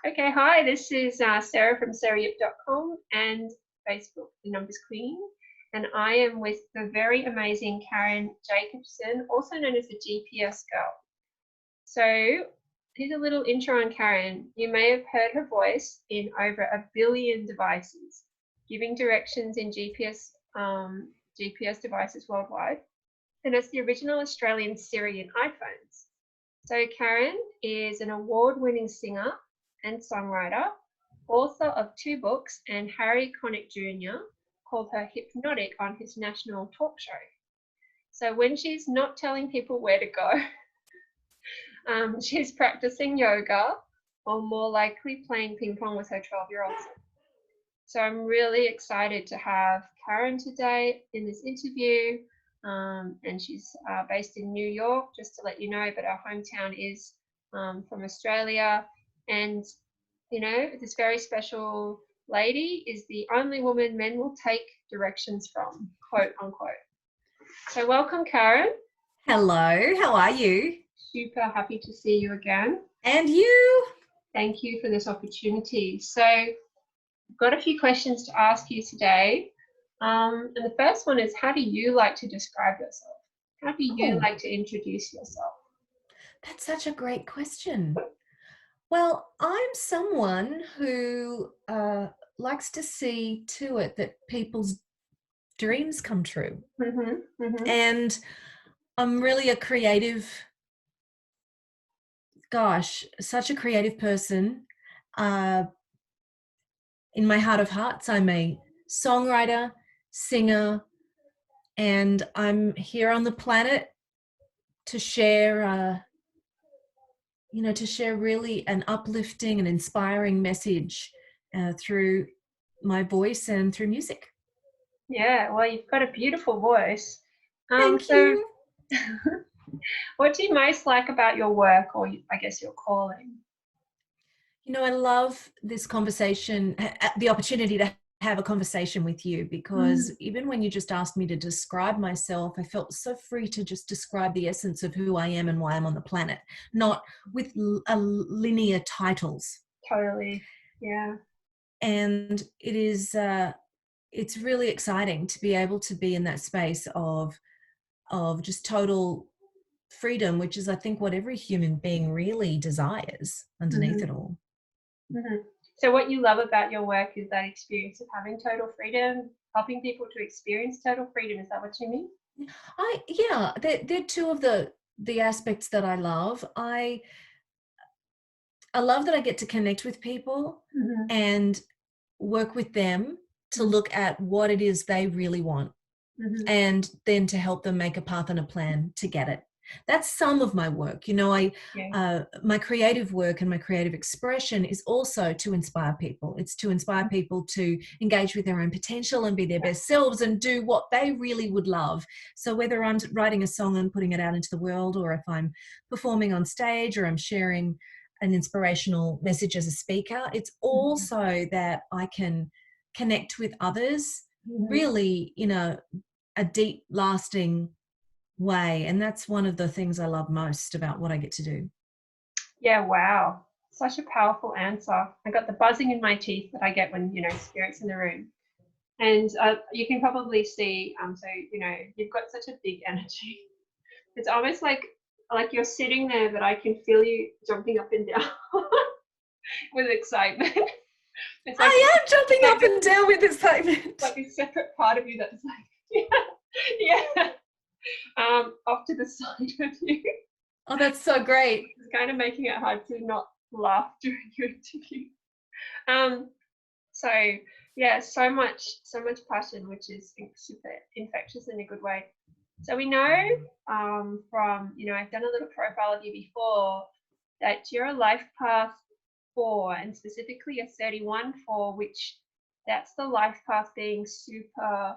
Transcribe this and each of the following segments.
Okay, hi, this is Sarah from sarayip.com and Facebook, The Numbers Queen. And I am with the very amazing Karen Jacobsen, also known as the GPS Girl. So here's a little intro on Karen. You may have heard her voice in over 1 billion devices, giving directions in GPS devices worldwide. And it's the original Australian Siri in iPhones. So Karen is an award-winning singer and songwriter, author of 2 books, and Harry Connick Jr. called her hypnotic on his national talk show. So when she's not telling people where to go, she's practicing yoga or more likely playing ping pong with her 12-year-old son. So I'm really excited to have Karen today in this interview. And she's based in New York, just to let you know, but our hometown is from Australia. And, you know, this very special lady is the only woman men will take directions from, quote unquote. So welcome, Karen. Hello, how are you? Super happy to see you again. And you? Thank you for this opportunity. So I've got a few questions to ask you today. And the first one is, how do you like to describe yourself? How do you like to introduce yourself? That's such a great question. Well, I'm someone who likes to see to it that people's dreams come true. And I'm really a creative, such a creative person. In my heart of hearts, I'm a songwriter, singer, and I'm here on the planet to share to share really an uplifting and inspiring message through my voice and through music. Yeah, well, you've got a beautiful voice. Thank you. What do you most like about your work, or I guess your calling? You know, I love this conversation, the opportunity to have a conversation with you, because even when you just asked me to describe myself, I felt so free to just describe the essence of who I am and why I'm on the planet, not with linear titles. Totally, yeah. And it is, it's really exciting to be able to be in that space of just total freedom, which is, I think, what every human being really desires underneath it all. So what you love about your work is that experience of having total freedom, helping people to experience total freedom. Is that what you mean? Yeah, they're two of the aspects that I love. I love that I get to connect with people and work with them to look at what it is they really want, and then to help them make a path and a plan to get it. That's some of my work. You know, my creative work and my creative expression is also to inspire people. It's to inspire people to engage with their own potential and be their best selves and do what they really would love. So whether I'm writing a song and putting it out into the world, or if I'm performing on stage, or I'm sharing an inspirational message as a speaker, it's also that I can connect with others really in a deep, lasting way. And that's one of the things I love most about what I get to do. Yeah, wow. Such a powerful answer. I got the buzzing in my teeth that I get when, you know, spirit's in the room. And you can probably see, so, you know, you've got such a big energy. It's almost like you're sitting there, but I can feel you jumping up and down with excitement. It's like, I am jumping up and down with excitement. Like a separate part of you that's like, yeah. Off to the side of you. Oh, that's so great. It's kind of making it hard to not laugh during your interview. So yeah, so much passion, which is super infectious in a good way. So we know from, you know, I've done a little profile of you before, that you're a Lifepath 4, and specifically a 31-4, which that's the Lifepath being super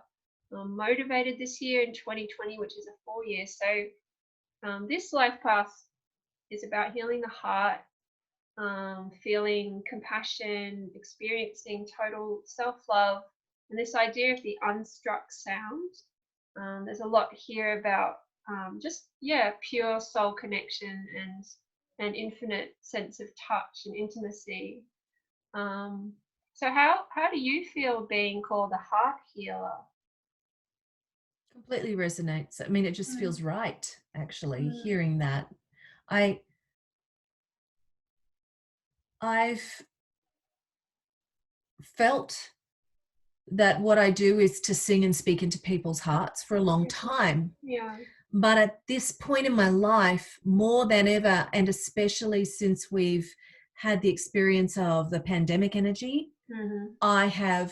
motivated this year in 2020, which is a 4 year. So this Lifepath is about healing the heart, feeling compassion, experiencing total self-love, and this idea of the unstruck sound. There's a lot here about just pure soul connection and and infinite sense of touch and intimacy. So how do you feel being called a heart healer? Completely resonates. I mean, it just Mm. feels right, actually, Mm. hearing that. I've felt that what I do is to sing and speak into people's hearts for a long time. Yeah. But at this point in my life, more than ever, and especially since we've had the experience of the pandemic energy, Mm-hmm.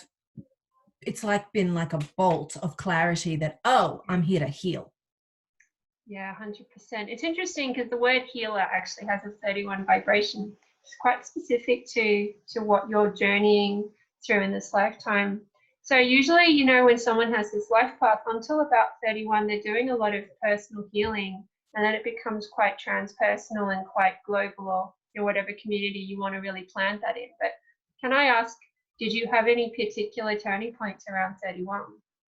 it's like been like a bolt of clarity that, oh, I'm here to heal. Yeah, 100%. It's interesting because the word healer actually has a 31 vibration. It's quite specific to what you're journeying through in this lifetime. So usually, you know, when someone has this life path until about 31, they're doing a lot of personal healing, and then it becomes quite transpersonal and quite global, or in whatever community you want to really plant that in. But can I ask, did you have any particular turning points around 31?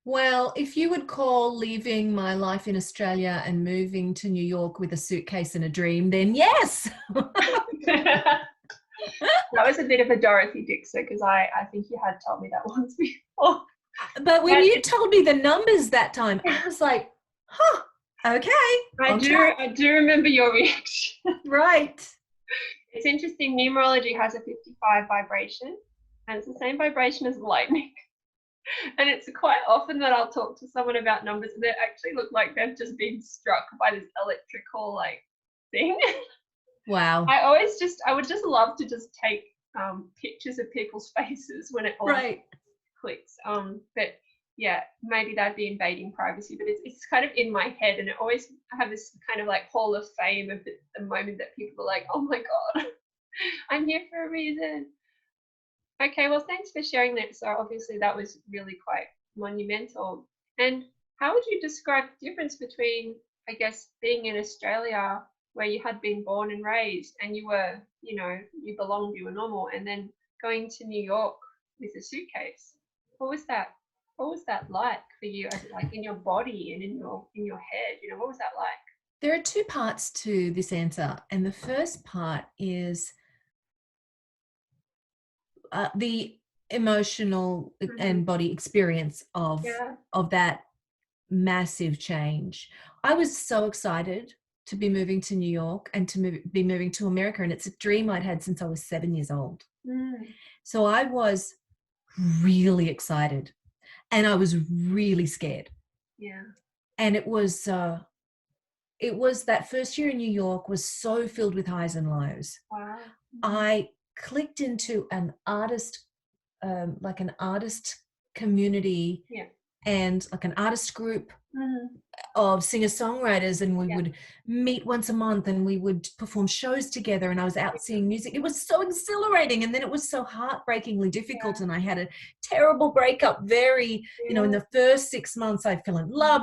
Well, if you would call leaving my life in Australia and moving to New York with a suitcase and a dream, then yes. That was a bit of a Dorothy Dixer because I think you had told me that once before. But when you told me the numbers that time, I was like, huh, okay. I do remember your reaction. Right. It's interesting. Numerology has a 55 vibration, and it's the same vibration as lightning. And it's quite often that I'll talk to someone about numbers and they actually look like they've just been struck by this electrical like thing. Wow. I would just love to just take pictures of people's faces when it all clicks. But yeah, maybe that'd be invading privacy, but it's kind of in my head, and I have this kind of like hall of fame of the moment that people are like, oh my God, I'm here for a reason. Okay, well, thanks for sharing that. So obviously that was really quite monumental. And how would you describe the difference between, I guess, being in Australia where you had been born and raised and you were, you know, you belonged, you were normal, and then going to New York with a suitcase? What was that? What was that like for you, as like in your body and in your head? You know, what was that like? There are two parts to this answer. And the first part is the emotional and body experience of that massive change. I was so excited to be moving to New York and to be moving to America, and it's a dream I'd had since I was 7 years old. So I was really excited and I was really scared. And it was that first year in New York was so filled with highs and lows. Wow. I clicked into an artist community and like an artist group of singer-songwriters, and we would meet once a month and we would perform shows together, and I was out seeing music. It was so exhilarating, and then it was so heartbreakingly difficult, and I had a terrible breakup you know, in the first 6 months I fell in love,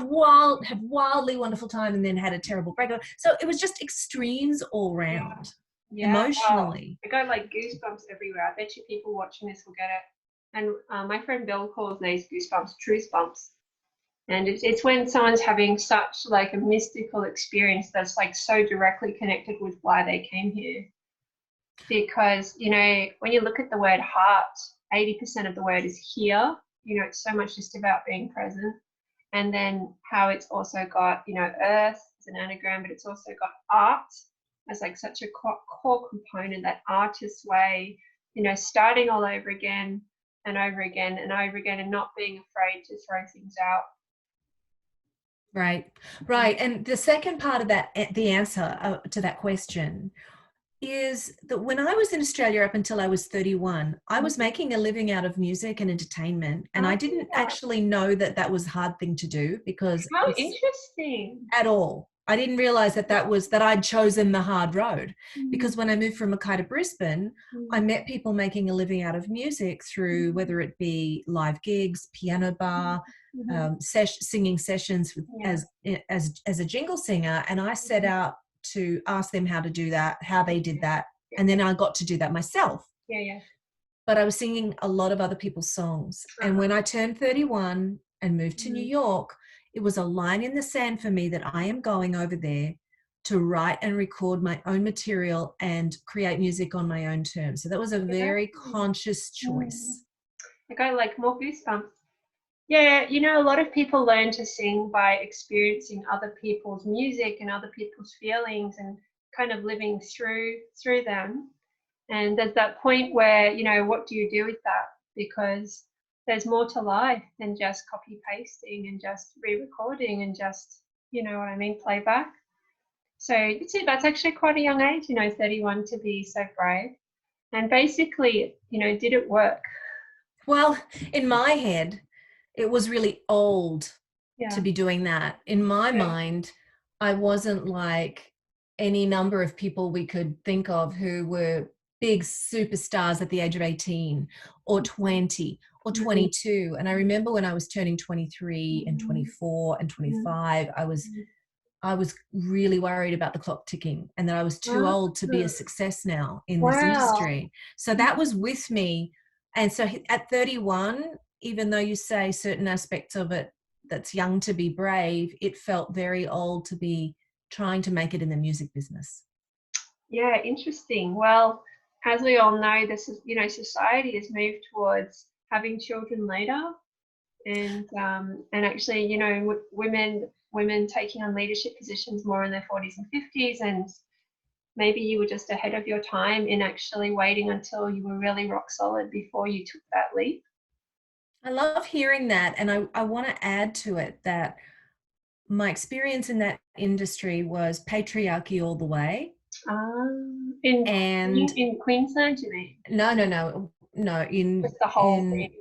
had wildly wonderful time, and then had a terrible breakup. So it was just extremes all round. Emotionally. I got like goosebumps everywhere. I bet you people watching this will get it. And my friend Bill calls these goosebumps truth bumps. And it's when someone's having such like a mystical experience that's like so directly connected with why they came here. Because, you know, when you look at the word heart, 80% of the word is here. You know, it's so much just about being present. And then how it's also got, you know, earth as an anagram, but it's also got art as like such a core component, that artist way, you know, starting all over again and over again and over again, and not being afraid to throw things out. Right. And the second part of that, the answer to that question, is that when I was in Australia up until I was 31, I was making a living out of music and entertainment, and I didn't actually know that that was a hard thing to do, because how interesting at all. I didn't realize that I'd chosen the hard road, because when I moved from Mackay to Brisbane, I met people making a living out of music through whether it be live gigs, piano bar, singing sessions as a jingle singer, and I set out to ask them how to do that, how they did that, and then I got to do that myself. But I was singing a lot of other people's songs, and when I turned 31 and moved to New York, it was a line in the sand for me that I am going over there to write and record my own material and create music on my own terms. So that was a very conscious choice. I got like more goosebumps. Yeah, you know, a lot of people learn to sing by experiencing other people's music and other people's feelings and kind of living through them. And there's that point where, you know, what do you do with that? Because there's more to life than just copy pasting and just re-recording and just, you know what I mean, playback. So that's actually quite a young age, you know, 31, to be so brave. And basically, you know, did it work? Well, in my head, it was really old Yeah. to be doing that. In my mind, I wasn't like any number of people we could think of who were big superstars at the age of 18 or 20 or 22. And I remember when I was turning 23 and 24 and 25, I was really worried about the clock ticking and that I was too old to be a success now in this industry. So that was with me. And so at 31, even though you say certain aspects of it that's young to be brave, it felt very old to be trying to make it in the music business. Yeah, interesting. Well, as we all know, this is, you know, society has moved towards having children later, and actually, you know, women taking on leadership positions more in their 40s and 50s, and maybe you were just ahead of your time in actually waiting until you were really rock solid before you took that leap. I love hearing that, and I want to add to it that my experience in that industry was patriarchy all the way. In Queensland, you mean? No, in just the whole thing.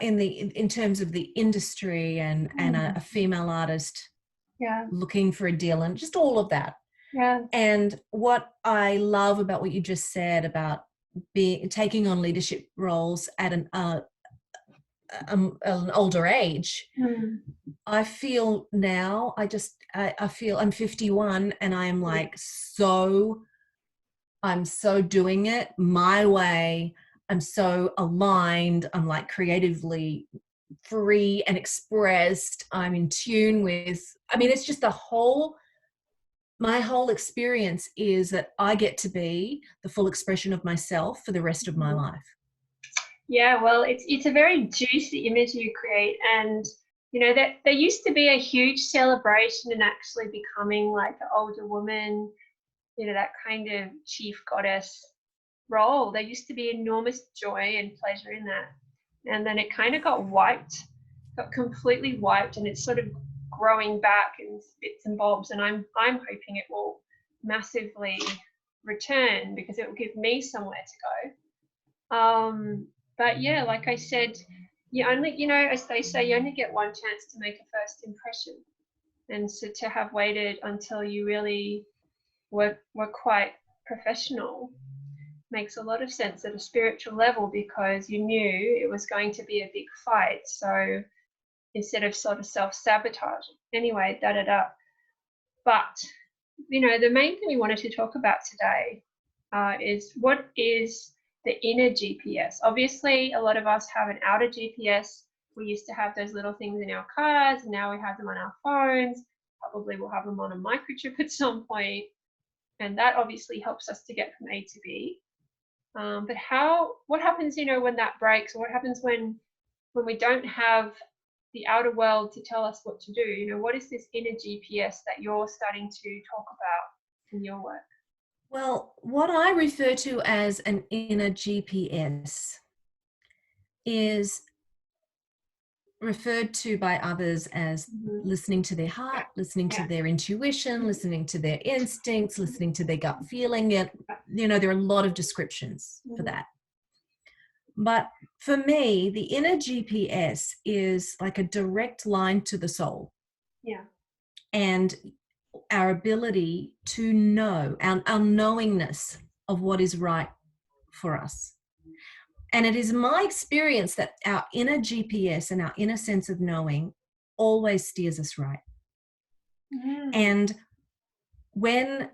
In terms of the industry and a female artist looking for a deal and just all of that. Yeah. And what I love about what you just said about taking on leadership roles at an older age, I feel now, I feel I'm 51 and I am like, I'm so doing it my way. I'm so aligned. I'm like creatively free and expressed. I'm in tune with, I mean, it's just my whole experience is that I get to be the full expression of myself for the rest of my life. Yeah, well, it's a very juicy image you create, and you know that there used to be a huge celebration in actually becoming like an older woman, you know, that kind of chief goddess role. There used to be enormous joy and pleasure in that, and then it kind of got completely wiped, and it's sort of growing back in bits and bobs, and I'm hoping it will massively return because it will give me somewhere to go. But yeah, like I said, you only, you know, as they say, you only get one chance to make a first impression. And so to have waited until you really were quite professional makes a lot of sense at a spiritual level, because you knew it was going to be a big fight. So instead of sort of self-sabotaging. Anyway, But, you know, the main thing we wanted to talk about today is what is the inner GPS. Obviously, a lot of us have an outer GPS. We used to have those little things in our cars, and now we have them on our phones. Probably we'll have them on a microchip at some point, and that obviously helps us to get from A to B. But what happens, you know, when that breaks, or what happens when we don't have the outer world to tell us what to do? You know, what is this inner GPS that you're starting to talk about in your work? Well, what I refer to as an inner GPS is referred to by others as listening to their heart, listening to their intuition, listening to their instincts, listening to their gut feeling. And, you know, there are a lot of descriptions for that. But for me, the inner GPS is like a direct line to the soul. Yeah. And our ability to know, our knowingness of what is right for us. And it is my experience that our inner GPS and our inner sense of knowing always steers us right. And when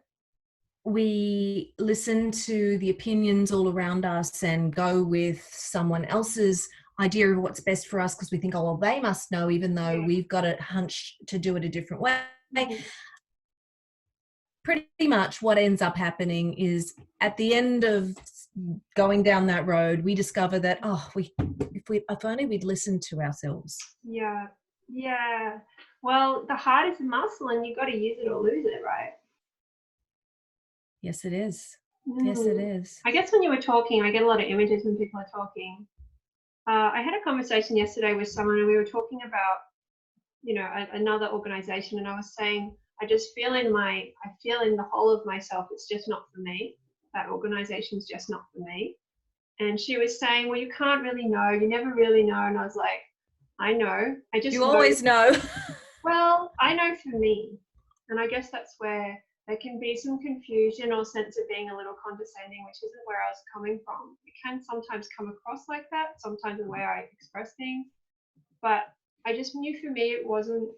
we listen to the opinions all around us and go with someone else's idea of what's best for us because we think, oh, well, they must know, even though we've got a hunch to do it a different way. pretty much what ends up happening is at the end of going down that road, we discover that, if only we'd listened to ourselves. Yeah. Yeah. Well, the heart is a muscle and you've got to use it or lose it, right? Yes, it is. Yes, it is. I guess when you were talking, I get a lot of images when people are talking. I had a conversation yesterday with someone and we were talking about, another organization, and I was saying, I feel in the whole of myself, it's just not for me. That organization's just not for me. And she was saying, well, you can't really know. You never really know. And I was like, I know. You always know. Well, I know for me. And I guess that's where there can be some confusion or sense of being a little condescending, which isn't where I was coming from. It can sometimes come across like that, sometimes the way I express things. But I just knew for me it wasn't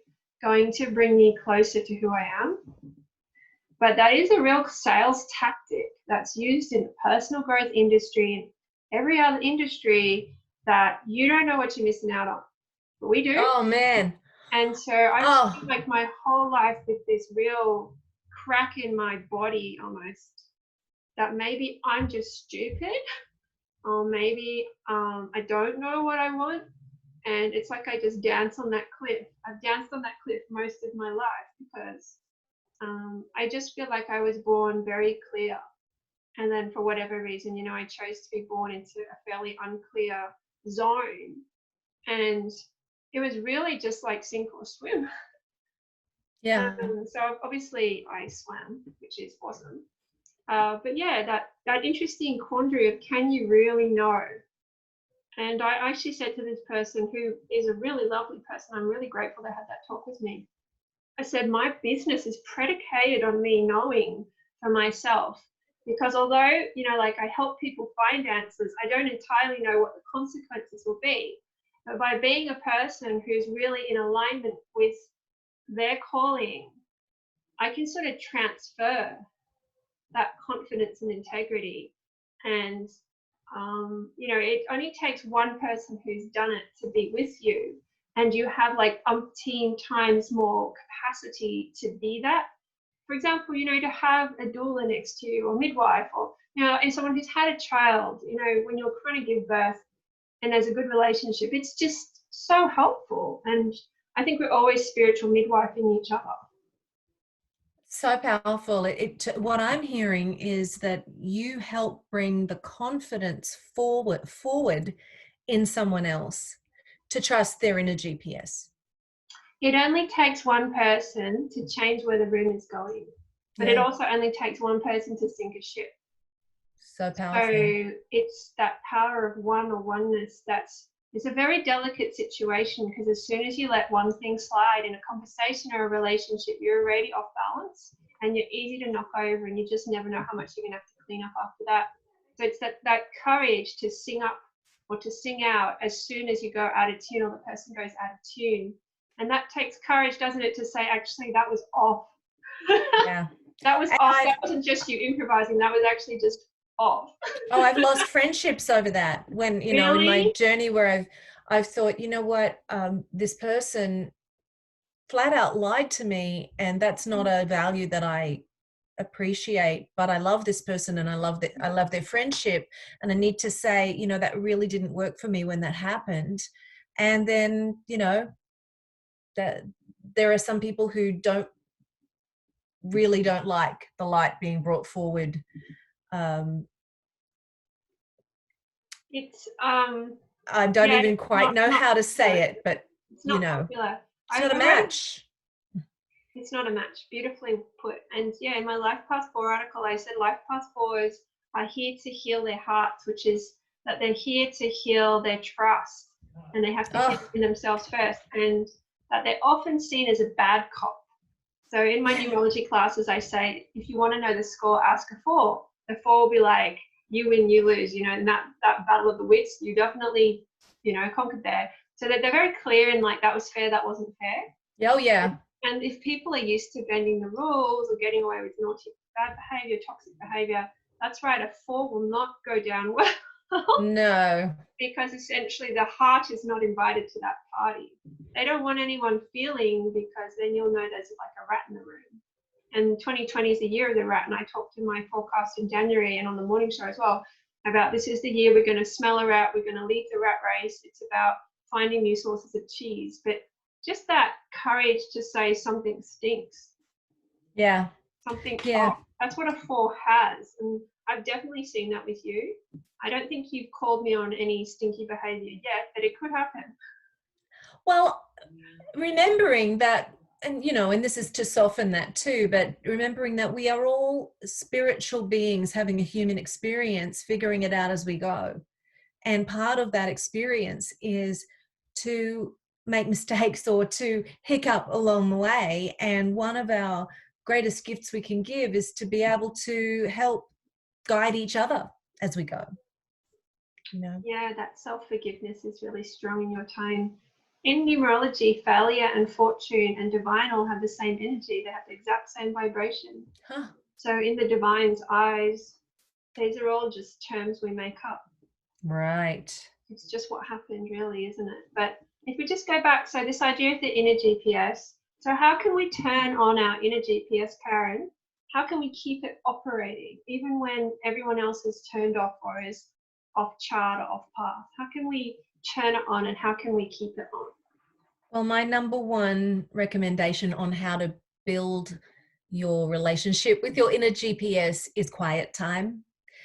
going to bring me closer to who I am. But that is a real sales tactic that's used in the personal growth industry and every other industry, that you don't know what you're missing out on. But we do. Oh, man. And so I just feel like my whole life with this real crack in my body almost, that maybe I'm just stupid, or maybe I don't know what I want. And it's like I just dance on that cliff. I've danced on that cliff most of my life because I just feel like I was born very clear. And then for whatever reason, I chose to be born into a fairly unclear zone. And it was really just like sink or swim. Yeah. So obviously I swam, which is awesome. But yeah, that interesting quandary of, can you really know? And I actually said to this person, who is a really lovely person, I'm really grateful they had that talk with me. I said, my business is predicated on me knowing for myself, because although, I help people find answers, I don't entirely know what the consequences will be. But by being a person who's really in alignment with their calling, I can sort of transfer that confidence and integrity. And it only takes one person who's done it to be with you, and you have like umpteen times more capacity to be that. For example, to have a doula next to you, or midwife, or and someone who's had a child, when you're trying to give birth and there's a good relationship, it's just so helpful. And I think we're always spiritual midwifing each other. So powerful. What I'm hearing is that you help bring the confidence forward in someone else to trust their inner GPS. It only takes one person to change where the room is going, but it also only takes one person to sink a ship. So powerful. So it's that power of one, or oneness, it's a very delicate situation, because as soon as you let one thing slide in a conversation or a relationship, you're already off balance and you're easy to knock over, and you just never know how much you're going to have to clean up after that. So it's that courage to sing up or to sing out as soon as you go out of tune, or the person goes out of tune. And that takes courage, doesn't it, to say, actually, that was off. Yeah. That was off. That wasn't just you improvising. That was actually just off. I've lost friendships over that, when in my journey where I've thought, what, this person flat out lied to me, and that's not a value that I appreciate, but I love this person and I love their friendship, and I need to say, that really didn't work for me when that happened. And then that there are some people who don't like the light being brought forward. It's I don't even quite know how to say it, but it's not popular. It's not a match. It's not a match. Beautifully put. And yeah, in my Lifepath 4 article, I said Lifepath 4s are here to heal their hearts, which is that they're here to heal their trust, and they have to heal in themselves first, and that they're often seen as a bad cop. So in my numerology classes, I say, if you want to know the score, ask a 4. The 4 will be like, you win, you lose, and that battle of the wits, you definitely, conquered there. So that they're very clear in like, that was fair, that wasn't fair. Oh, yeah. And if people are used to bending the rules or getting away with naughty, bad behavior, toxic behavior, that's right, a 4 will not go down well. No. Because essentially the heart is not invited to that party. They don't want anyone feeling, because then you'll know there's like a rat in the room. And 2020 is the year of the rat. And I talked in my forecast in January and on the morning show as well about this is the year we're going to smell a rat. We're going to leave the rat race. It's about finding new sources of cheese. But just that courage to say something stinks. Yeah. Something Yeah. off. That's what a 4 has. And I've definitely seen that with you. I don't think you've called me on any stinky behavior yet, but it could happen. Well, remembering that, and and this is to soften that too, but remembering that we are all spiritual beings having a human experience, figuring it out as we go. And part of that experience is to make mistakes or to hiccup along the way. And one of our greatest gifts we can give is to be able to help guide each other as we go. Yeah, that self-forgiveness is really strong in your tone. In numerology, failure and fortune and divine all have the same energy. They have the exact same vibration. Huh. So in the divine's eyes, these are all just terms we make up. Right. It's just what happened, really, isn't it? But if we just go back, so this idea of the inner GPS, so how can we turn on our inner GPS, Karen? How can we keep it operating even when everyone else is turned off or is off chart or off path? How can we turn it on and how can we keep it on? Well, my number one recommendation on how to build your relationship with your inner GPS is quiet time.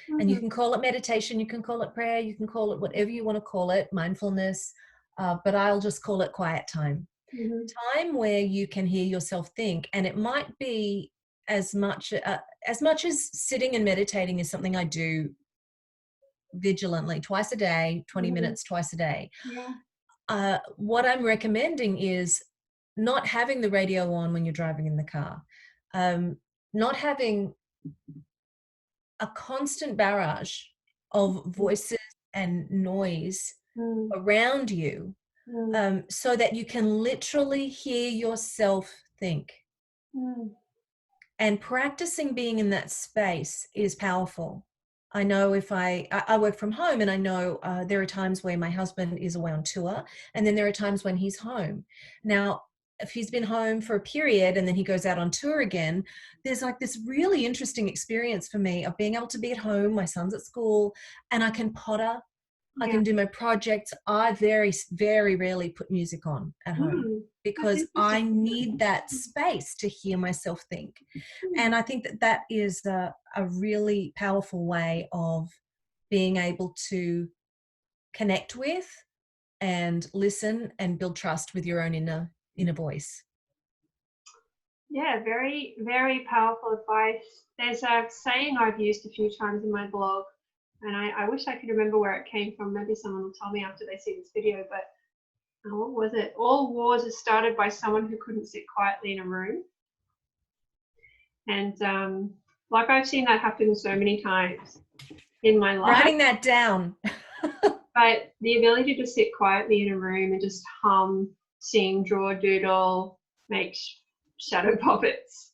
Mm-hmm. And you can call it meditation, you can call it prayer, you can call it whatever you want to call it, mindfulness, but I'll just call it quiet time. Mm-hmm. Time where you can hear yourself think. And it might be as much as sitting and meditating is something I do vigilantly twice a day, 20 mm-hmm. minutes twice a day. Yeah. What I'm recommending is not having the radio on when you're driving in the car, not having a constant barrage of voices and noise around you, so that you can literally hear yourself think. And practicing being in that space is powerful. I know if I work from home, and I know there are times where my husband is away on tour, and then there are times when he's home. Now, if he's been home for a period and then he goes out on tour again, there's like this really interesting experience for me of being able to be at home, my son's at school, and I can potter, I can do my projects. I very, very rarely put music on at home because I need that space to hear myself think. And I think that is a really powerful way of being able to connect with and listen and build trust with your own inner voice. Yeah, very, very powerful advice. There's a saying I've used a few times in my blog, and I wish I could remember where it came from. Maybe someone will tell me after they see this video, but what was it? All wars are started by someone who couldn't sit quietly in a room. And like I've seen that happen so many times in my life. Writing that down. But the ability to sit quietly in a room and just hum, sing, draw, doodle, make shadow puppets.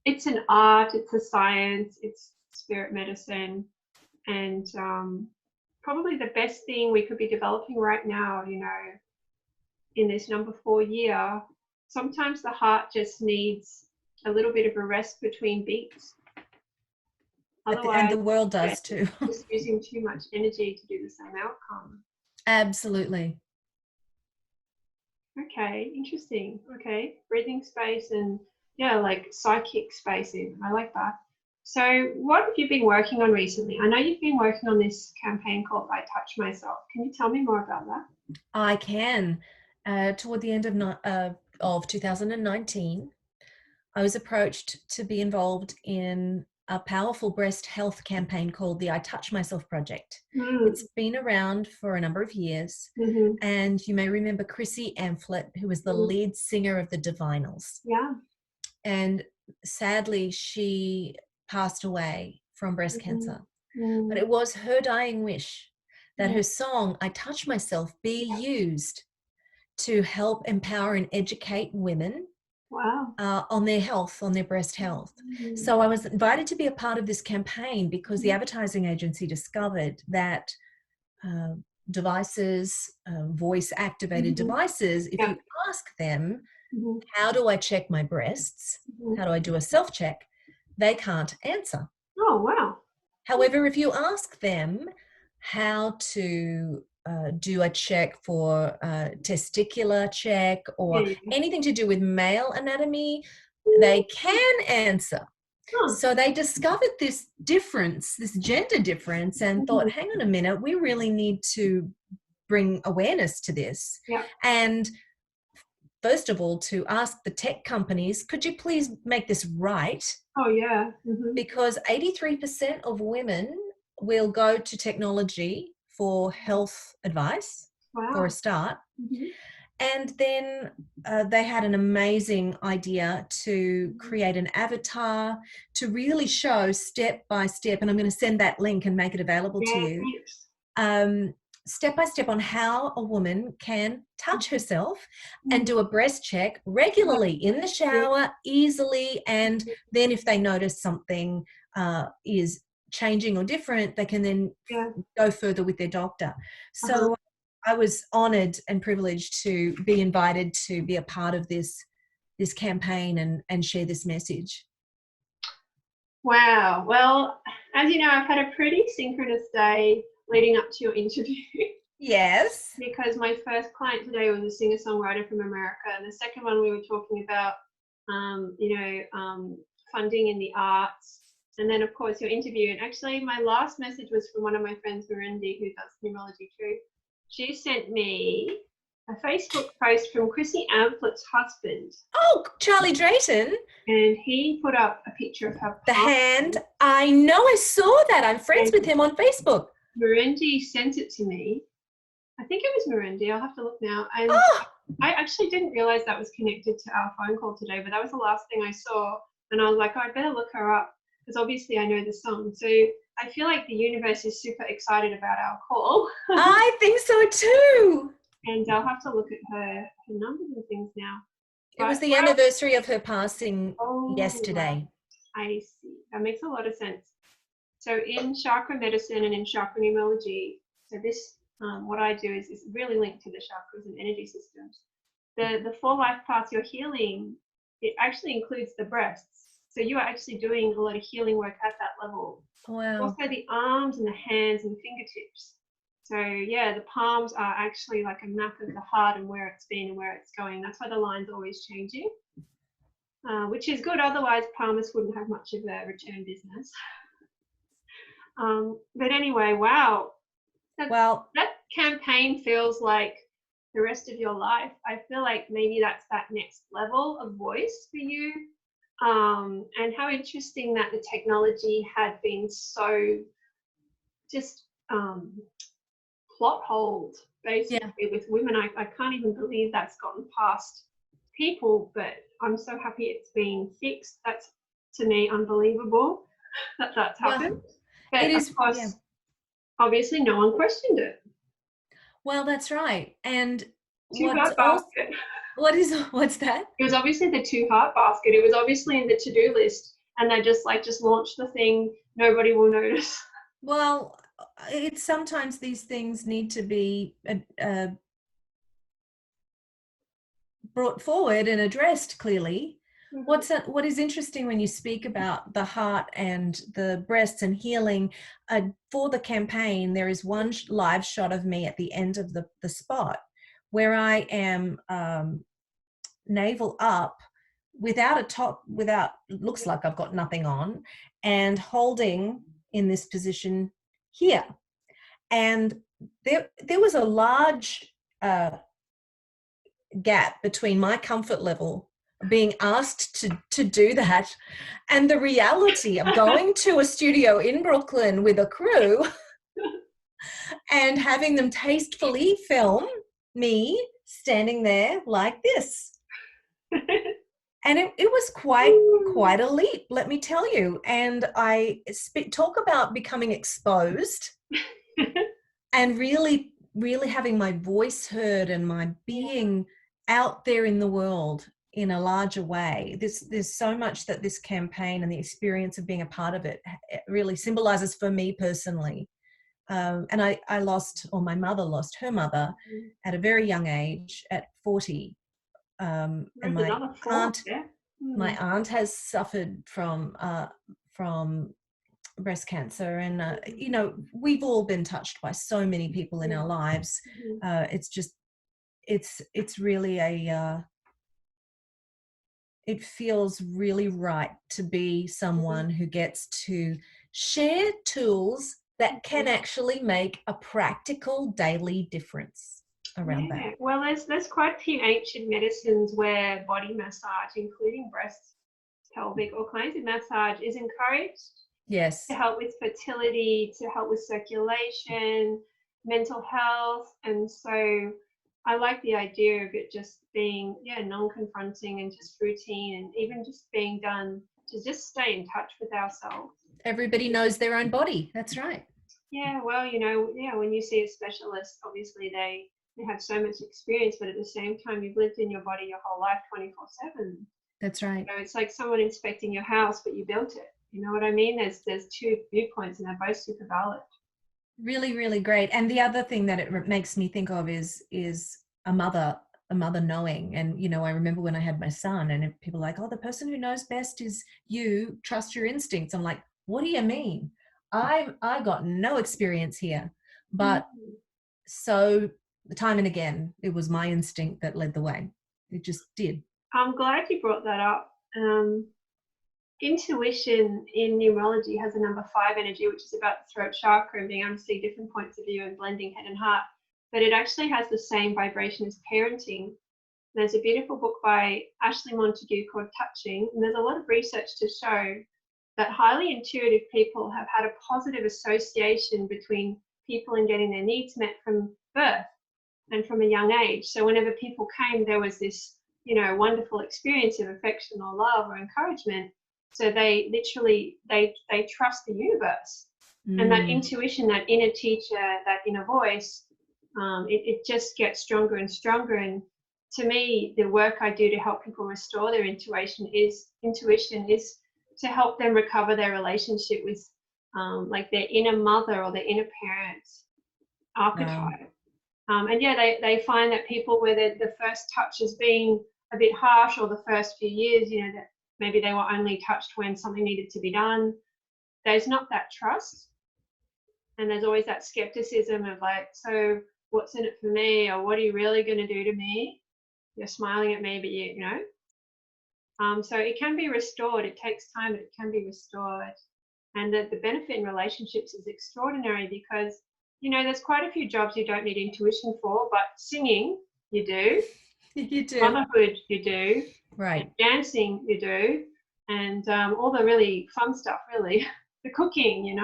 It's an art, it's a science, it's spirit medicine. And probably the best thing we could be developing right now, in this number 4 year, sometimes the heart just needs a little bit of a rest between beats. Otherwise, and the world does too. Just using too much energy to do the same outcome. Absolutely. Okay, interesting. Okay, breathing space and like psychic spacing. I like that. So what have you been working on recently? I know you've been working on this campaign called I Touch Myself. Can you tell me more about that? I can. Toward the end of 2019, I was approached to be involved in a powerful breast health campaign called the I Touch Myself Project. It's been around for a number of years. And you may remember Chrissy Amphlett, who was the lead singer of the Divinals. Yeah. And sadly, she passed away from breast cancer. But it was her dying wish that her song, I Touch Myself, be used to help empower and educate women on their health, on their breast health. So I was invited to be a part of this campaign because the advertising agency discovered that devices, voice-activated devices, if you ask them, How do I check my breasts? How do I do a self-check? They can't answer. Oh, wow. However, if you ask them how to do a check for testicular check or anything to do with male anatomy, they can answer. So they discovered this difference, this gender difference, and thought, hang on a minute, we really need to bring awareness to this. And first of all, to ask the tech companies, could you please make this right? Oh, yeah. Because 83% of women will go to technology for health advice, for a start. And then they had an amazing idea to create an avatar to really show step by step, and I'm going to send that link and make it available to you, step by step on how a woman can touch herself and do a breast check regularly in the shower, easily, and then if they notice something is changing or different, they can then go further with their doctor. So I was honoured and privileged to be invited to be a part of this campaign and share this message. Wow. Well, as you know, I've had a pretty synchronous day leading up to your interview. Yes. Because my first client today was a singer-songwriter from America, and the second one we were talking about, funding in the arts, and then of course your interview. And actually, my last message was from one of my friends, Murendi, who does numerology too. She sent me a Facebook post from Chrissy Amplett's husband. Oh, Charlie Drayton. And he put up a picture of her. The hand. I know, I saw that. I'm friends with him on Facebook. Murendi sent it to me. I think it was Murendi. I'll have to look now. And I actually didn't realize that was connected to our phone call today, but that was the last thing I saw. And I was like, oh, I better look her up because obviously I know the song. So I feel like the universe is super excited about our call. I think so too. And I'll have to look at her numbers and things now. It was the anniversary of her passing yesterday. Wow. I see. That makes a lot of sense. So in chakra medicine and in chakra numerology, so this, what I do is really linked to the chakras and energy systems. The 4 life paths you're healing, it actually includes the breasts. So you are actually doing a lot of healing work at that level. Wow. Also the arms and the hands and the fingertips. So yeah, the palms are actually like a map of the heart and where it's been and where it's going. That's why the line's always changing, which is good. Otherwise, palmists wouldn't have much of a return business. But anyway, wow. That campaign feels like the rest of your life. I feel like maybe that's that next level of voice for you. And how interesting that the technology had been so just plot hold basically with women. I can't even believe that's gotten past people, but I'm so happy it's been fixed. That's, to me, unbelievable that that's happened. But it is, of course, obviously no one questioned it. Well, that's right. And Two-heart basket. What's that? It was obviously the 2-heart basket. It was obviously in the to-do list, and they just launched the thing. Nobody will notice. Well, it's sometimes these things need to be brought forward and addressed clearly. What is interesting when you speak about the heart and the breasts and healing, for the campaign, there is one live shot of me at the end of the spot where I am navel up without a top, looks like I've got nothing on, and holding in this position here. And there was a large gap between my comfort level being asked to do that and the reality of going to a studio in Brooklyn with a crew and having them tastefully film me standing there like this. And it was quite a leap, let me tell you. And I talk about becoming exposed and really, really having my voice heard and my being out there in the world in a larger way. There's so much that this campaign and the experience of being a part of it really symbolizes for me personally. And I lost, or my mother lost her mother at a very young age, at 40, And There's another four. Yeah. my aunt has suffered from breast cancer, and you know, we've all been touched by so many people in our lives. It's just, it's really it feels really right to be someone who gets to share tools that can actually make a practical daily difference around that. Well, there's quite a few ancient medicines where body massage, including breast, pelvic, all kinds of massage, is encouraged. Yes. To help with fertility, to help with circulation, mental health. And so I like the idea of it just being, non-confronting and just routine, and even just being done to just stay in touch with ourselves. Everybody knows their own body. That's right. Yeah, well, when you see a specialist, obviously they have so much experience, but at the same time, you've lived in your body your whole life 24/7. That's right. So it's like someone inspecting your house, but you built it. You know what I mean? There's two viewpoints, and they're both super valid. Really, really great. And the other thing that it makes me think of is a mother knowing. And, you know, I remember when I had my son, and people are like, oh, the person who knows best is you. Trust your instincts. I'm like, what do you mean? I got no experience here. But so time and again, it was my instinct that led the way. It just did. I'm glad you brought that up. Intuition in numerology has a number 5 energy, which is about the throat chakra and being able to see different points of view and blending head and heart. But it actually has the same vibration as parenting. There's a beautiful book by Ashley Montague called Touching, and there's a lot of research to show that highly intuitive people have had a positive association between people and getting their needs met from birth and from a young age. So whenever people came, there was this, wonderful experience of affection or love or encouragement. So they literally, they trust the universe. And that intuition, that inner teacher, that inner voice, it just gets stronger and stronger. And to me, the work I do to help people restore their intuition is to help them recover their relationship with like their inner mother or their inner parents archetype. And they find that people where the first touch has been a bit harsh, or the first few years, that maybe they were only touched when something needed to be done, there's not that trust. And there's always that skepticism of like, so what's in it for me? Or what are you really going to do to me? You're smiling at me, but so it can be restored. It takes time, but it can be restored. And the benefit in relationships is extraordinary because, there's quite a few jobs you don't need intuition for, but singing, you do. You do. Motherhood, you do. Right. Dancing, you do. And all the really fun stuff, really. The cooking,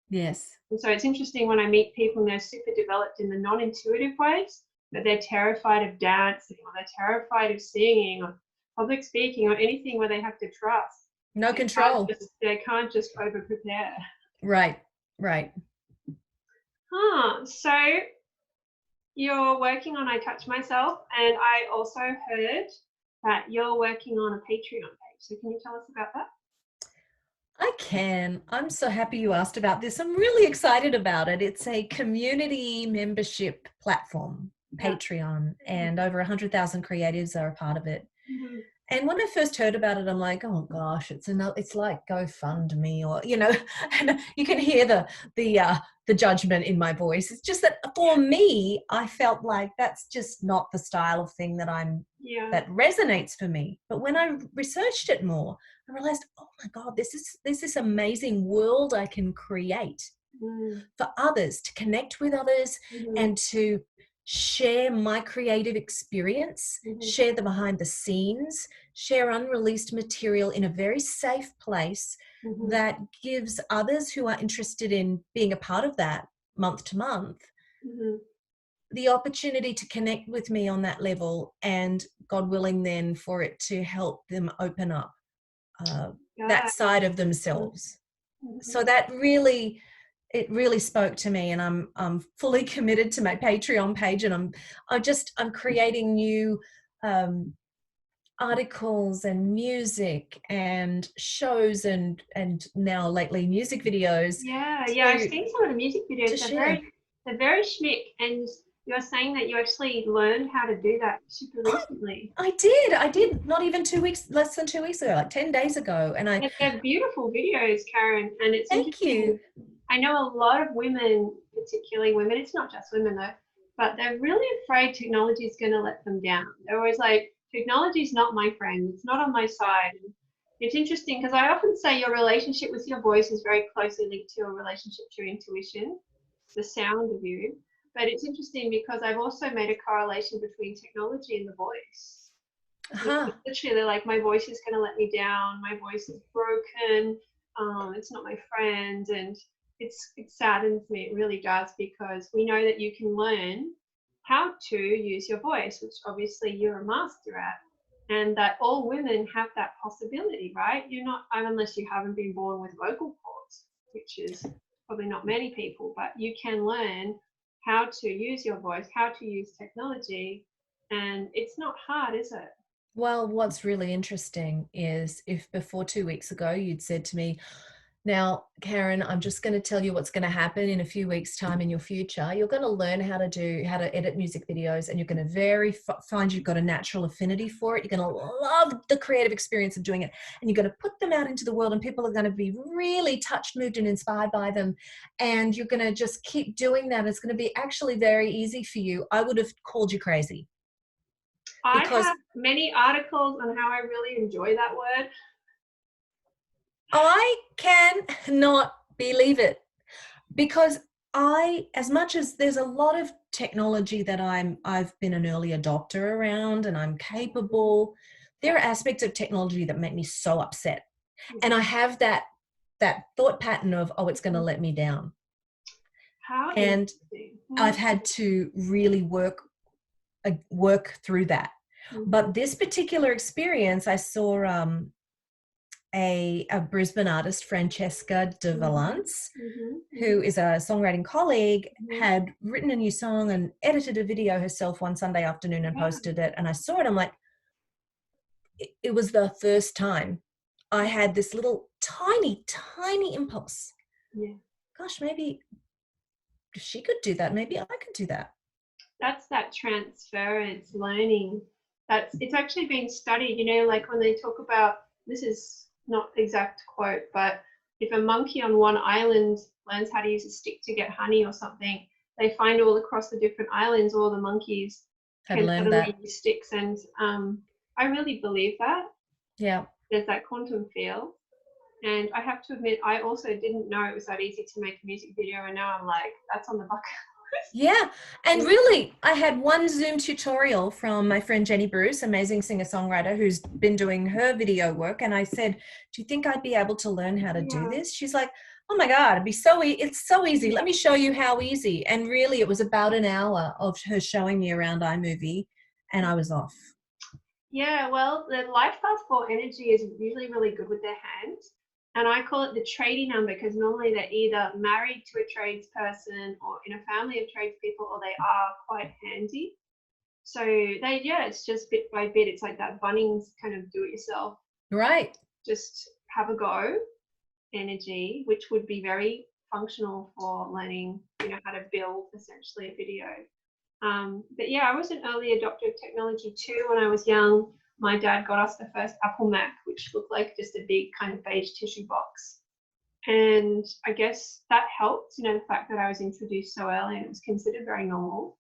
Yes. And so it's interesting when I meet people and they're super developed in the non-intuitive ways, but they're terrified of dancing, or they're terrified of singing or public speaking or anything where they have to trust. No control. They can't just over-prepare. Right. So you're working on I Touch Myself, and I also heard that you're working on a Patreon page. So can you tell us about that? I can. I'm so happy you asked about this. I'm really excited about it. It's a community membership platform, Patreon, and over 100,000 creatives are a part of it. Mm-hmm. And when I first heard about it, I'm like, oh gosh, it's like GoFundMe, or and you can hear the judgment in my voice. It's just that for me, I felt like that's just not the style of thing that that resonates for me. But when I researched it more, I realized, oh my God, there's this amazing world I can create for others, to connect with others and to share my creative experience, share the behind the scenes, share unreleased material in a very safe place that gives others who are interested in being a part of that month to month the opportunity to connect with me on that level, and God willing then for it to help them open up that side of themselves. So that really, it really spoke to me, and I'm fully committed to my Patreon page, and I'm creating new articles and music and shows and now lately music videos. I've seen some of the music videos. They're very schmick, and you're saying that you actually learned how to do that super recently. I did not even 2 weeks, less than 2 weeks ago, like 10 days ago. And They're beautiful videos, Karen, and it's thank you. interesting. I know a lot of women, particularly women, it's not just women though, but they're really afraid technology is going to let them down. They're always like, technology is not my friend, it's not on my side. And it's interesting because I often say your relationship with your voice is very closely linked to your relationship to your intuition, the sound of you. But it's interesting because I've also made a correlation between technology and the voice. Uh-huh. Literally, like, my voice is going to let me down, my voice is broken, it's not my friend. And it saddens me, it really does, because we know that you can learn how to use your voice, which obviously you're a master at, and that all women have that possibility, right? You're not, unless you haven't been born with vocal cords, which is probably not many people, but you can learn how to use your voice, how to use technology, and it's not hard, is it? Well, what's really interesting is if before 2 weeks ago you'd said to me, now, Karen, I'm just going to tell you what's going to happen in a few weeks' time in your future. You're going to learn how to edit music videos, and you're going to find you've got a natural affinity for it. You're going to love the creative experience of doing it, and you're going to put them out into the world, and people are going to be really touched, moved, and inspired by them. And you're going to just keep doing that. It's going to be actually very easy for you. I would have called you crazy. I Because have many articles on how I really enjoy that word. I can not believe it, because as much as there's a lot of technology that I've been an early adopter around and I'm capable, there are aspects of technology that make me so upset. And I have that thought pattern of, oh, it's going to let me down. How And interesting. I've had to really work through that. But this particular experience, I saw a Brisbane artist, Francesca de Valance, who is a songwriting colleague, had written a new song and edited a video herself one Sunday afternoon and posted it. And I saw it. I'm like, it was the first time I had this little tiny, tiny impulse. Yeah. Gosh, maybe if she could do that, maybe I could do that. That's that transference learning. It's actually been studied, like when they talk about, this is not exact quote, but if a monkey on one island learns how to use a stick to get honey or something, they find all across the different islands, all the monkeys Had learned that. use sticks. And I really believe that. Yeah. There's that quantum field. And I have to admit, I also didn't know it was that easy to make a music video. And now I'm like, that's on the bucket list. Yeah. And really, I had one Zoom tutorial from my friend Jenny Bruce, amazing singer-songwriter, who's been doing her video work. And I said, do you think I'd be able to learn how to do this? She's like, oh my God, it's so easy. Let me show you how easy. And really, it was about an hour of her showing me around iMovie, and I was off. Yeah, well, the Lifepath for energy is usually really good with their hands. And I call it the tradie number, because normally they're either married to a tradesperson or in a family of tradespeople, or they are quite handy. So it's just bit by bit. It's like that Bunnings kind of do it yourself. Right. Just have a go energy, which would be very functional for learning, how to build essentially a video. But yeah, I was an early adopter of technology too. When I was young, my dad got us the first Apple Mac, which looked like just a big kind of beige tissue box. And I guess that helped, the fact that I was introduced so early and it was considered very normal.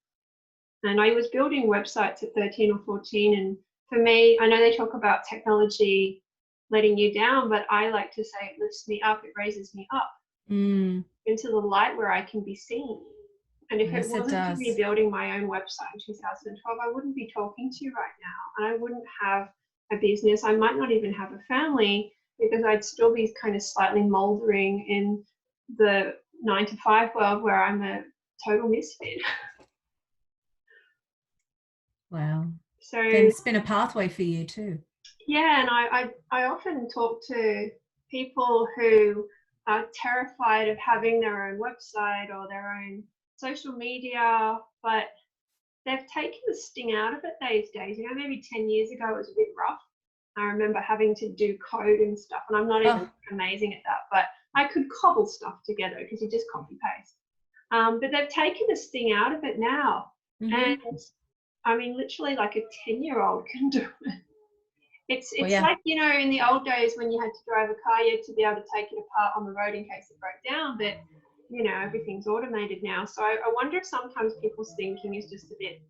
And I was building websites at 13 or 14. And for me, I know they talk about technology letting you down, but I like to say it lifts me up, it raises me up into the light where I can be seen. And if it wasn't for me building my own website in 2012, I wouldn't be talking to you right now. And I wouldn't have a business. I might not even have a family, because I'd still be kind of slightly moldering in the 9-to-5 world where I'm a total misfit. Wow. So then it's been a pathway for you too. Yeah, and I often talk to people who are terrified of having their own website or their own social media, but they've taken the sting out of it these days. Maybe 10 years ago it was a bit rough. I remember having to do code and stuff, and I'm not even amazing at that, but I could cobble stuff together because you just copy paste. But they've taken the sting out of it now. And I mean, literally like a 10-year-old can do it. It's like, you know, in the old days when you had to drive a car, you had to be able to take it apart on the road in case it broke down. But, you know, everything's automated now. So I wonder if sometimes people's thinking is just a bit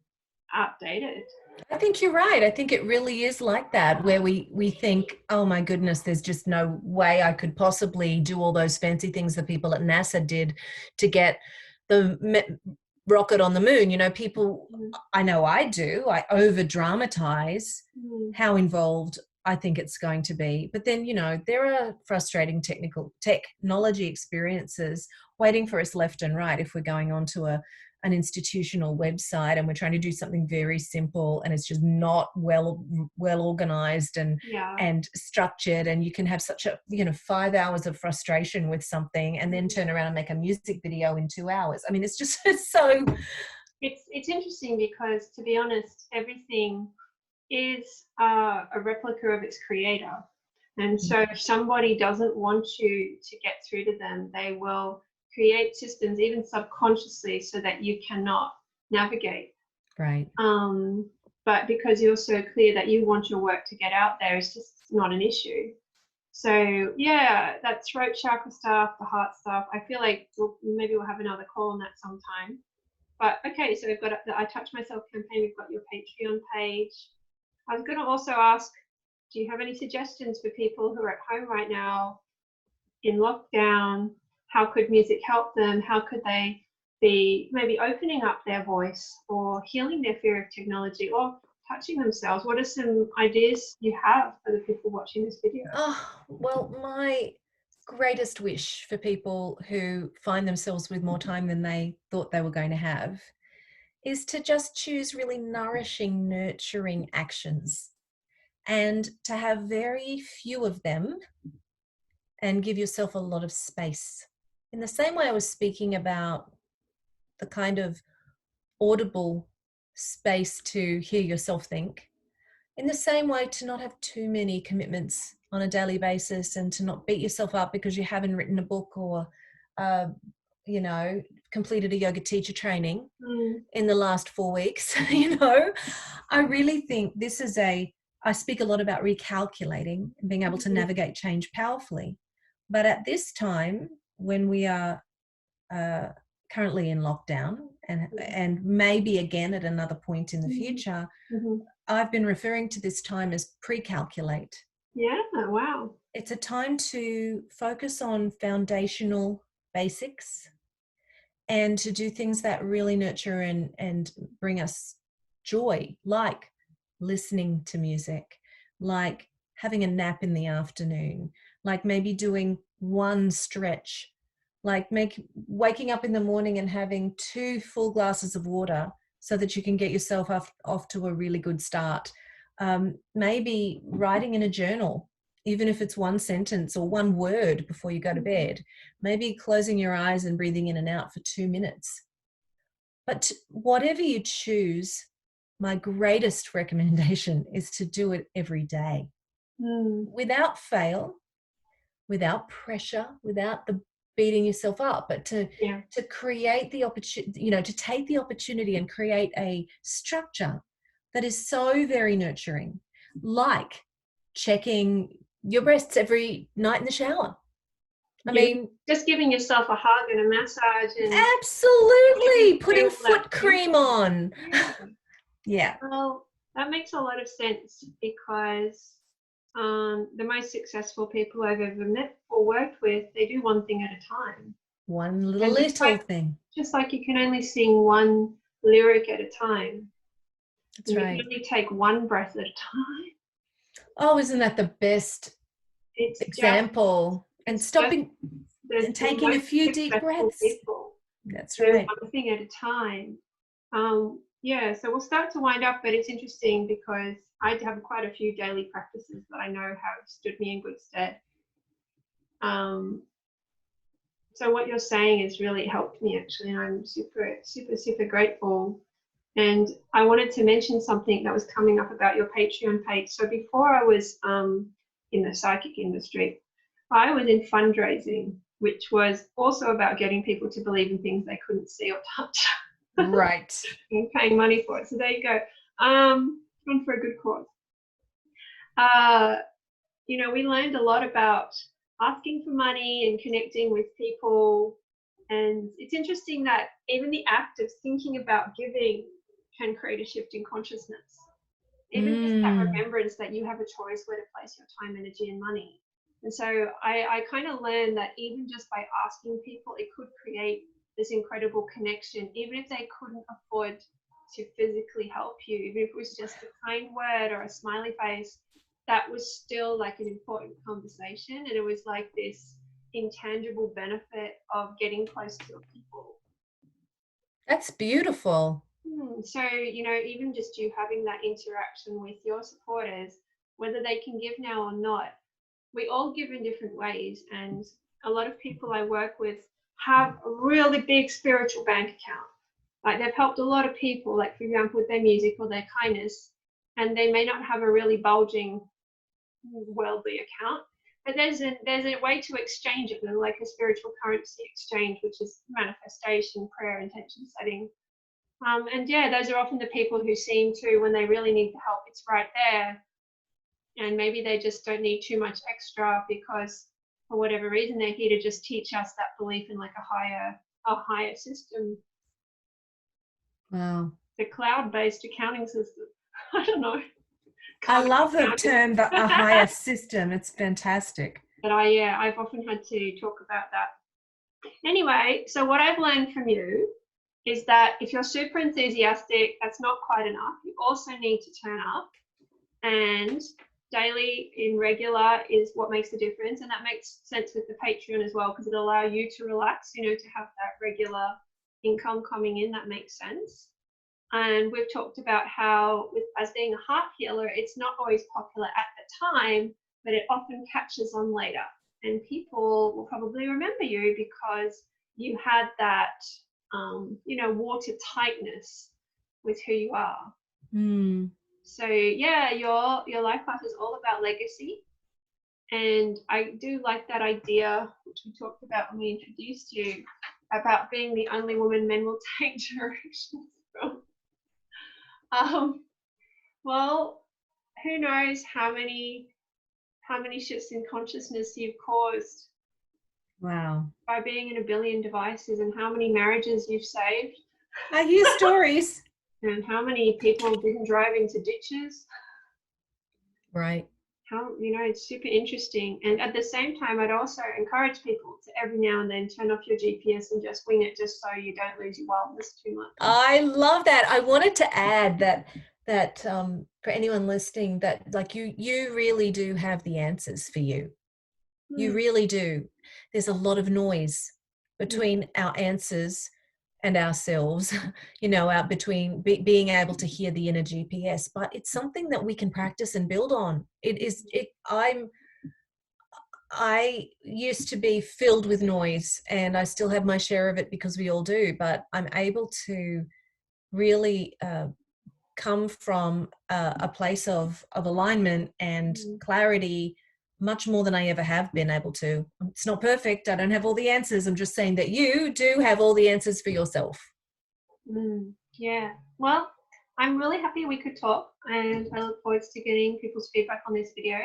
outdated. I think you're right. I think it really is like that, where we think, oh my goodness, there's just no way I could possibly do all those fancy things the people at NASA did to get the rocket on the moon. You know, people, I know I do, I over dramatize how involved I think it's going to be. But then, you know, there are frustrating technology experiences waiting for us left and right if we're going on to an institutional website and we're trying to do something very simple and it's just not well organized and structured, and you can have such a, you know, 5 hours of frustration with something and then turn around and make a music video in 2 hours. I mean, it's just so it's interesting because, to be honest, everything is a replica of its creator. And so if somebody doesn't want you to get through to them, they will create systems, even subconsciously, so that you cannot navigate. Right. But because you're so clear that you want your work to get out there, it's just not an issue. So yeah, that throat chakra stuff, the heart stuff, I feel like maybe we'll have another call on that sometime. But okay, so we've got the I Touch Myself campaign, we've got your Patreon page. I was going to also ask, do you have any suggestions for people who are at home right now in lockdown? How could music help them? How could they be maybe opening up their voice or healing their fear of technology or touching themselves? What are some ideas you have for the people watching this video? Oh, well, my greatest wish for people who find themselves with more time than they thought they were going to have is to just choose really nourishing, nurturing actions and to have very few of them and give yourself a lot of space. In the same way I was speaking about the kind of audible space to hear yourself think, in the same way to not have too many commitments on a daily basis and to not beat yourself up because you haven't written a book or, you know, completed a yoga teacher training in the last 4 weeks. You know, I really think this is I speak a lot about recalculating and being able to navigate change powerfully. But at this time, when we are currently in lockdown and maybe again at another point in the future, I've been referring to this time as pre-calculate. Yeah, wow. It's a time to focus on foundational basics and to do things that really nurture and bring us joy, like listening to music, like having a nap in the afternoon, like maybe doing one stretch, like waking up in the morning and having 2 full glasses of water so that you can get yourself off to a really good start. Maybe writing in a journal, even if it's 1 sentence or 1 word before you go to bed. Maybe closing your eyes and breathing in and out for 2 minutes. But whatever you choose, my greatest recommendation is to do it every day. Without fail, without pressure, without the beating yourself up, but to create the opportunity, you know, to take the opportunity and create a structure that is so very nurturing, like checking your breasts every night in the shower. I mean, just giving yourself a hug and a massage and absolutely putting foot cream on. Yeah. Well, that makes a lot of sense because the most successful people I've ever met or worked with, they do one thing at a time. One little thing. Just like you can only sing 1 lyric at a time. That's right. You can only take 1 breath at a time. Oh, isn't that the best example? And stopping and taking a few deep breaths. People. That's right. One thing at a time. Yeah, so we'll start to wind up, but it's interesting because I have quite a few daily practices that I know have stood me in good stead. So what you're saying has really helped me actually, and I'm super, super, super grateful. And I wanted to mention something that was coming up about your Patreon page. So before I was in the psychic industry, I was in fundraising, which was also about getting people to believe in things they couldn't see or touch. Right. and paying money for it. So there you go. And for a good cause. We learned a lot about asking for money and connecting with people. And it's interesting that even the act of thinking about giving can create a shift in consciousness. Even just that remembrance that you have a choice where to place your time, energy, and money. And so I kind of learned that even just by asking people, it could create this incredible connection, even if they couldn't afford to physically help you, even if it was just a kind word or a smiley face, that was still like an important conversation. And it was like this intangible benefit of getting close to people. That's beautiful. So, even just you having that interaction with your supporters, whether they can give now or not, we all give in different ways. And a lot of people I work with have a really big spiritual bank account. Like they've helped a lot of people, like for example, with their music or their kindness, and they may not have a really bulging worldly account. But there's a way to exchange it, like a spiritual currency exchange, which is manifestation, prayer, intention setting. And yeah, those are often the people who seem to, when they really need the help, it's right there. And maybe they just don't need too much extra because for whatever reason, they're here to just teach us that belief in like a higher system. Wow. The cloud-based accounting system. I don't know. I love the term, a higher system. It's fantastic. But I've often had to talk about that. Anyway, so what I've learned from you is that if you're super enthusiastic, that's not quite enough. You also need to turn up, and daily in regular is what makes the difference. And that makes sense with the Patreon as well, because it'll allow you to relax, to have that regular income coming in. That makes sense. And we've talked about how, as being a heart healer, it's not always popular at the time, but it often catches on later. And people will probably remember you because you had that, watertightness with who you are. So yeah, your life path is all about legacy. And I do like that idea, which we talked about when we introduced you, about being the only woman men will take directions from. Well, who knows how many shifts in consciousness you've caused. Wow. By being in a billion devices, and how many marriages you've saved. I hear stories. And how many people didn't drive into ditches. Right. It's super interesting. And at the same time, I'd also encourage people to every now and then turn off your GPS and just wing it, just so you don't lose your wildness too much. I love that. I wanted to add that for anyone listening, that like you really do have the answers for you. You really do. There's a lot of noise between our answers and ourselves, out between being able to hear the inner GPS, but it's something that we can practice and build on. I used to be filled with noise, and I still have my share of it because we all do, but I'm able to really come from a place of alignment and clarity much more than I ever have been able to. It's not perfect. I don't have all the answers. I'm just saying that you do have all the answers for yourself. Yeah. Well, I'm really happy we could talk, and I look forward to getting people's feedback on this video.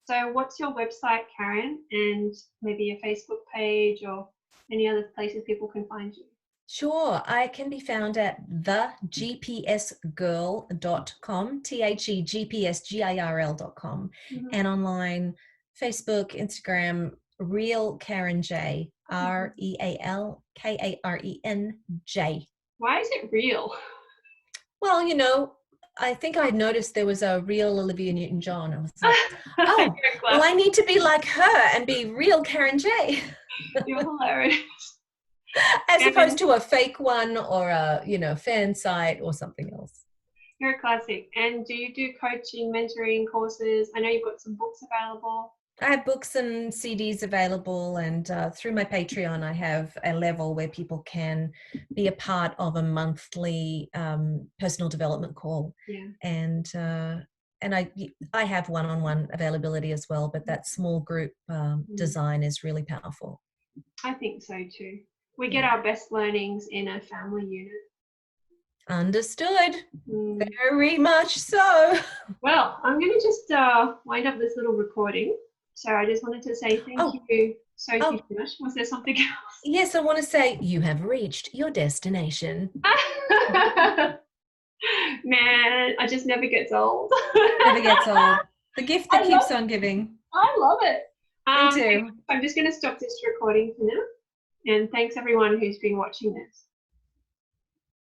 So what's your website, Karen, and maybe a Facebook page or any other places people can find you? Sure. I can be found at thegpsgirl.com, thegpsgirl.com, and online, Facebook, Instagram, Real Karen J, RealKarenJ. Why is it real? Well, I think I noticed there was a real Olivia Newton-John. I was like, oh, well, I need to be like her and be real Karen J. You're hilarious. As opposed to a fake one or a, fan site or something else. You're a classic. And do you do coaching, mentoring, courses? I know you've got some books available. I have books and CDs available, and through my Patreon, I have a level where people can be a part of a monthly personal development call. Yeah. And I have one-on-one availability as well, but that small group design is really powerful. I think so too. We get our best learnings in a family unit. Understood. Mm. Very much so. Well, I'm going to just wind up this little recording. So I just wanted to say thank you. So if you finish, was there something else? Yes, I want to say you have reached your destination. Man, I just never gets old. Never gets old. The gift that keeps on giving. I love it. Me too. I'm just going to stop this recording for now. And thanks everyone who's been watching this.